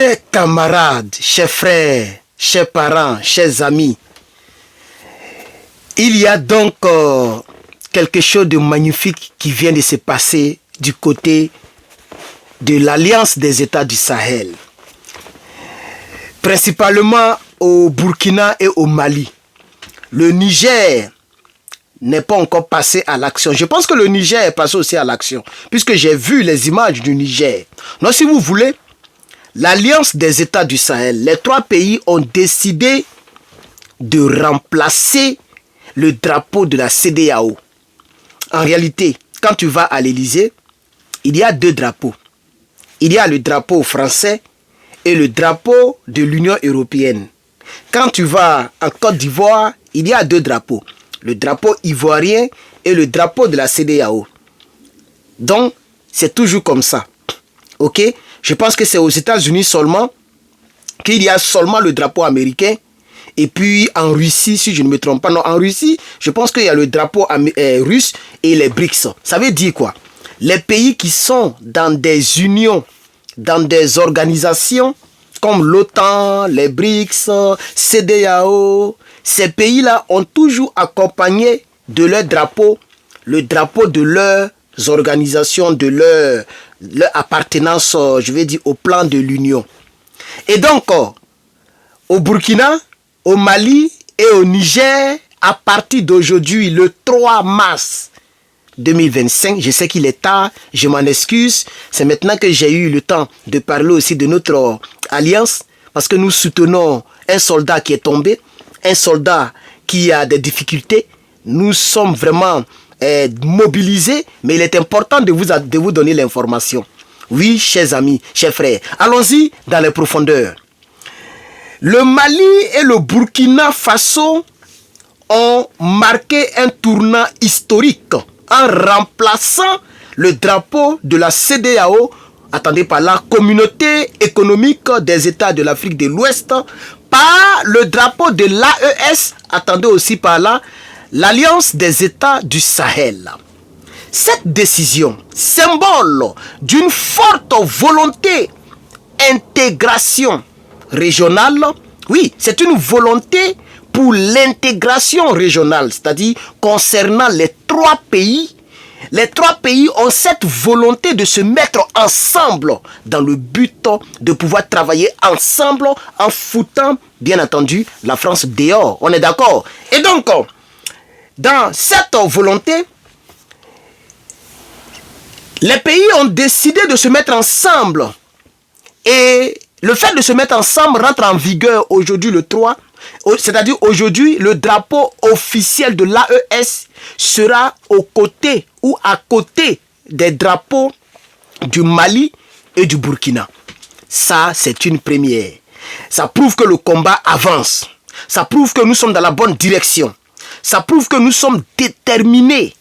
Chers camarades, chers frères, chers parents, chers amis, il y a donc quelque chose de magnifique qui vient de se passer du côté de l'Alliance des États du Sahel, principalement au Burkina et au Mali. Le Niger n'est pas encore passé à l'action. Je pense que le Niger est passé aussi à l'action, puisque j'ai vu les images du Niger. Donc, si vous voulez, l'Alliance des États du Sahel, les trois pays ont décidé de remplacer le drapeau de la CEDEAO. En réalité, quand tu vas à l'Élysée, il y a deux drapeaux. Il y a le drapeau français et le drapeau de l'Union européenne. Quand tu vas en Côte d'Ivoire, il y a deux drapeaux. Le drapeau ivoirien et le drapeau de la CEDEAO. Donc, c'est toujours comme ça. Ok? Je pense que c'est aux États-Unis seulement qu'il y a seulement le drapeau américain. Et puis en Russie, si je ne me trompe pas, non, en Russie, je pense qu'il y a le drapeau russe et les BRICS. Ça veut dire quoi? Les pays qui sont dans des unions, dans des organisations comme l'OTAN, les BRICS, CEDEAO, ces pays-là ont toujours accompagné de leur drapeau, le drapeau de leurs organisations, de leur appartenance, je vais dire, au plan de l'Union. Et donc, au Burkina, au Mali et au Niger, à partir d'aujourd'hui, le 3 mars 2025, je sais qu'il est tard, je m'en excuse, c'est maintenant que j'ai eu le temps de parler aussi de notre alliance, parce que nous soutenons un soldat qui est tombé, un soldat qui a des difficultés, nous sommes vraiment mobilisés, mais il est important de vous donner l'information. Oui, chers amis, chers frères, allons-y dans les profondeurs. Le Mali et le Burkina Faso ont marqué un tournant historique en remplaçant le drapeau de la CEDEAO, attendez par la Communauté économique des États de l'Afrique de l'Ouest, par le drapeau de l'AES, attendez aussi par là, l'Alliance des États du Sahel. Cette décision, symbole d'une forte volonté d'intégration régionale, oui, c'est une volonté pour l'intégration régionale, c'est-à-dire concernant les trois pays. Les trois pays ont cette volonté de se mettre ensemble dans le but de pouvoir travailler ensemble en foutant, bien entendu, la France dehors. On est d'accord? Et donc, dans cette volonté, les pays ont décidé de se mettre ensemble. Et le fait de se mettre ensemble rentre en vigueur aujourd'hui le 3. C'est-à-dire aujourd'hui, le drapeau officiel de l'AES sera aux côtés ou à côté des drapeaux du Mali et du Burkina. Ça, c'est une première. Ça prouve que le combat avance. Ça prouve que nous sommes dans la bonne direction. Ça prouve que nous sommes déterminés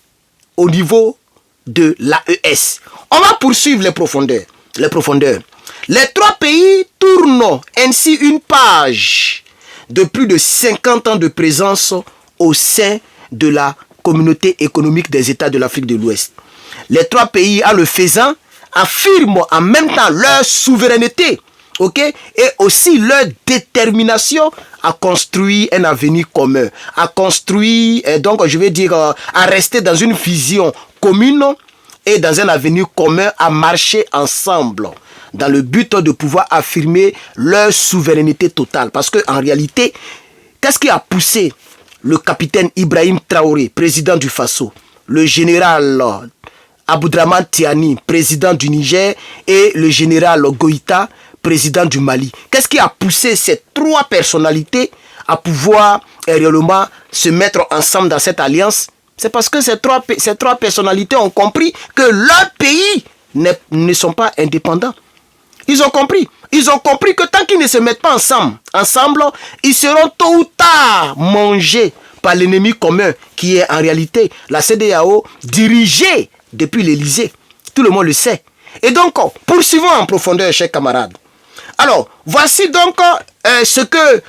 au niveau de l'AES. On va poursuivre les profondeurs. Les trois pays tournent ainsi une page de plus de 50 ans de présence au sein de la Communauté économique des États de l'Afrique de l'Ouest. Les trois pays, en le faisant, affirment en même temps leur souveraineté, et aussi leur détermination à construire un avenir commun, à construire, donc je vais dire, à rester dans une vision commune et dans un avenir commun, à marcher ensemble dans le but de pouvoir affirmer leur souveraineté totale. Parce qu'en réalité, qu'est-ce qui a poussé le capitaine Ibrahim Traoré, président du Faso, le général Aboudraman Tiani, président du Niger, et le général Goïta, président du Mali? Qu'est-ce qui a poussé ces trois personnalités à pouvoir réellement se mettre ensemble dans cette alliance? C'est parce que ces trois personnalités ont compris que leurs pays ne sont pas indépendants. Ils ont compris. Ils ont compris que tant qu'ils ne se mettent pas ensemble, ils seront tôt ou tard mangés par l'ennemi commun qui est en réalité la CEDEAO, dirigée depuis l'Élysée. Tout le monde le sait. Et donc, poursuivons en profondeur, chers camarades. Alors, voici donc ce que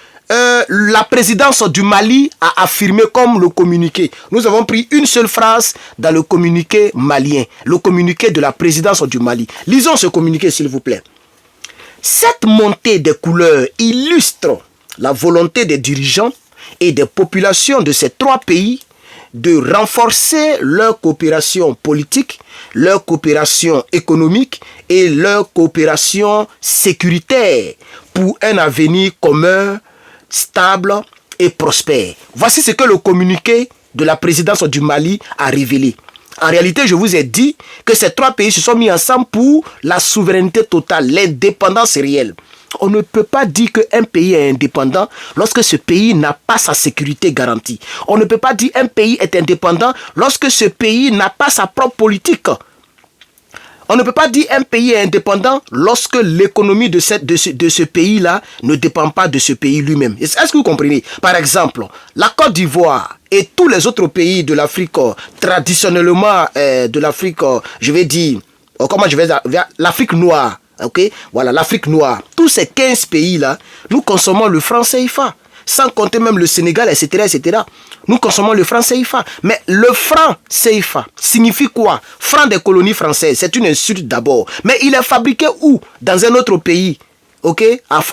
la présidence du Mali a affirmé comme le communiqué. Nous avons pris une seule phrase dans le communiqué malien, le communiqué de la présidence du Mali. Lisons ce communiqué, s'il vous plaît. Cette montée des couleurs illustre la volonté des dirigeants et des populations de ces trois pays de renforcer leur coopération politique, leur coopération économique et leur coopération sécuritaire pour un avenir commun, stable et prospère. Voici ce que le communiqué de la présidence du Mali a révélé. En réalité, je vous ai dit que ces trois pays se sont mis ensemble pour la souveraineté totale, l'indépendance réelle. On ne peut pas dire qu'un pays est indépendant lorsque ce pays n'a pas sa sécurité garantie. On ne peut pas dire qu'un pays est indépendant lorsque ce pays n'a pas sa propre politique. On ne peut pas dire qu'un pays est indépendant lorsque l'économie de ce pays-là ne dépend pas de ce pays lui-même. Est-ce que vous comprenez? Par exemple, la Côte d'Ivoire et tous les autres pays de l'Afrique, traditionnellement de l'Afrique, je vais dire, comment je vais dire, l'Afrique noire. Ok, voilà, l'Afrique noire. Tous ces 15 pays-là, nous consommons le franc CFA. Sans compter même le Sénégal, etc., etc. Nous consommons le franc CFA. Mais le franc CFA signifie quoi? Franc des colonies françaises. C'est une insulte d'abord. Mais il est fabriqué où? Dans un autre pays. Ok,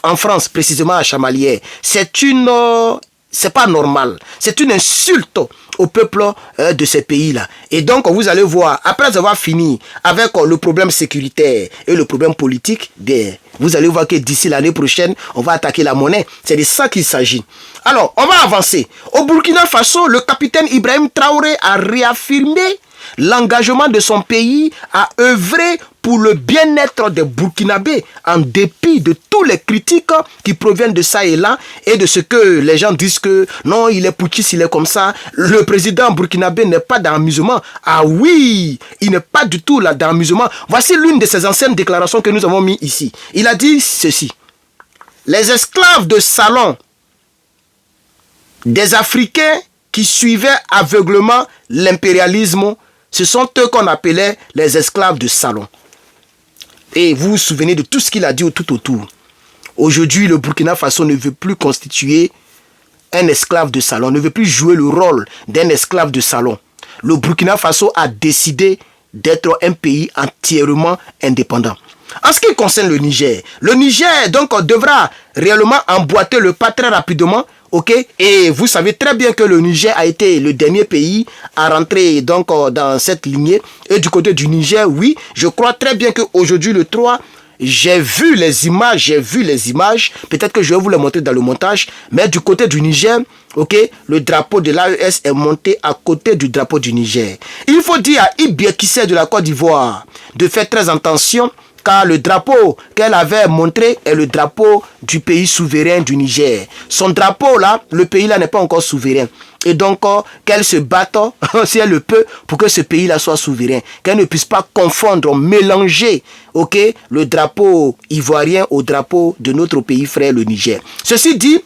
en France, précisément à Chamalières. C'est pas normal. C'est une insulte au peuple de ces pays-là. Et donc, vous allez voir, après avoir fini avec le problème sécuritaire et le problème politique, vous allez voir que d'ici l'année prochaine, on va attaquer la monnaie. C'est de ça qu'il s'agit. Alors, on va avancer. Au Burkina Faso, le capitaine Ibrahim Traoré a réaffirmé l'engagement de son pays à œuvrer pour le bien-être des Burkinabés en dépit de tous les critiques qui proviennent de ça et là et de ce que les gens disent que non, il est putschiste, il est comme ça. Le président burkinabé n'est pas dans l'amusement. Ah oui, il n'est pas du tout là dans l'amusement. Voici l'une de ses anciennes déclarations que nous avons mis ici. Il a dit ceci: les esclaves de salon des Africains qui suivaient aveuglement l'impérialisme, ce sont eux qu'on appelait les esclaves de salon. Et vous vous souvenez de tout ce qu'il a dit tout autour. Aujourd'hui, le Burkina Faso ne veut plus constituer un esclave de salon, ne veut plus jouer le rôle d'un esclave de salon. Le Burkina Faso a décidé d'être un pays entièrement indépendant. En ce qui concerne le Niger donc devra réellement emboîter le pas très rapidement. Ok, et vous savez très bien que le Niger a été le dernier pays à rentrer donc dans cette lignée. Et du côté du Niger, oui, je crois très bien qu'aujourd'hui le 3, j'ai vu les images. Peut-être que je vais vous les montrer dans le montage. Mais du côté du Niger, ok, le drapeau de l'AES est monté à côté du drapeau du Niger. Il faut dire à Ibia Kissé de la Côte d'Ivoire de faire très attention, car le drapeau qu'elle avait montré est le drapeau du pays souverain du Niger. Son drapeau là, le pays là n'est pas encore souverain. Et donc, qu'elle se batte, si elle le peut, pour que ce pays-là soit souverain. Qu'elle ne puisse pas confondre, mélanger, ok, le drapeau ivoirien au drapeau de notre pays frère, le Niger. Ceci dit,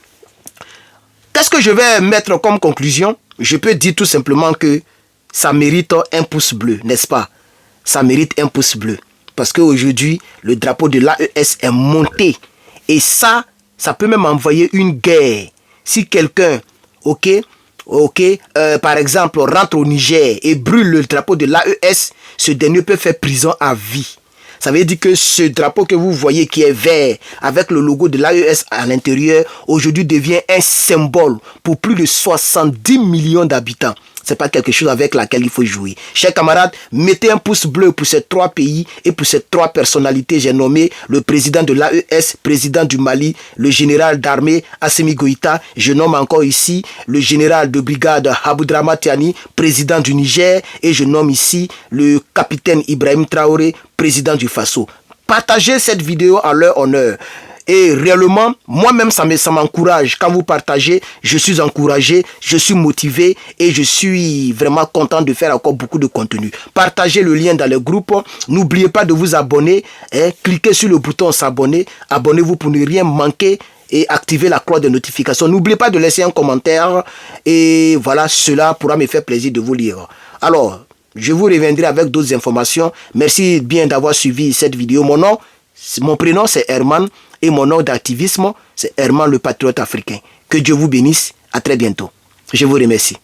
qu'est-ce que je vais mettre comme conclusion? Je peux dire tout simplement que ça mérite un pouce bleu, n'est-ce pas? Ça mérite un pouce bleu. Parce qu'aujourd'hui, le drapeau de l'AES est monté. Et ça peut même envoyer une guerre. Si quelqu'un, par exemple, rentre au Niger et brûle le drapeau de l'AES, ce dernier peut faire prison à vie. Ça veut dire que ce drapeau que vous voyez qui est vert, avec le logo de l'AES à l'intérieur, aujourd'hui devient un symbole pour plus de 70 millions d'habitants. C'est pas quelque chose avec laquelle il faut jouer. Chers camarades, mettez un pouce bleu pour ces trois pays et pour ces trois personnalités. J'ai nommé le président de l'AES, président du Mali, le général d'armée Assimi Goïta. Je nomme encore ici le général de brigade Aboudrama Tiani, président du Niger. Et je nomme ici le capitaine Ibrahim Traoré, président du Faso. Partagez cette vidéo en leur honneur. Et réellement, moi-même, ça m'encourage. Quand vous partagez, je suis encouragé, je suis motivé et je suis vraiment content de faire encore beaucoup de contenu. Partagez le lien dans le groupe. N'oubliez pas de vous abonner. Cliquez sur le bouton s'abonner. Abonnez-vous pour ne rien manquer et activez la cloche de notification. N'oubliez pas de laisser un commentaire. Et voilà, cela pourra me faire plaisir de vous lire. Alors, je vous reviendrai avec d'autres informations. Merci bien d'avoir suivi cette vidéo. Mon prénom, c'est Herman. Et mon nom d'activisme, c'est Herman le patriote africain. Que Dieu vous bénisse. À très bientôt. Je vous remercie.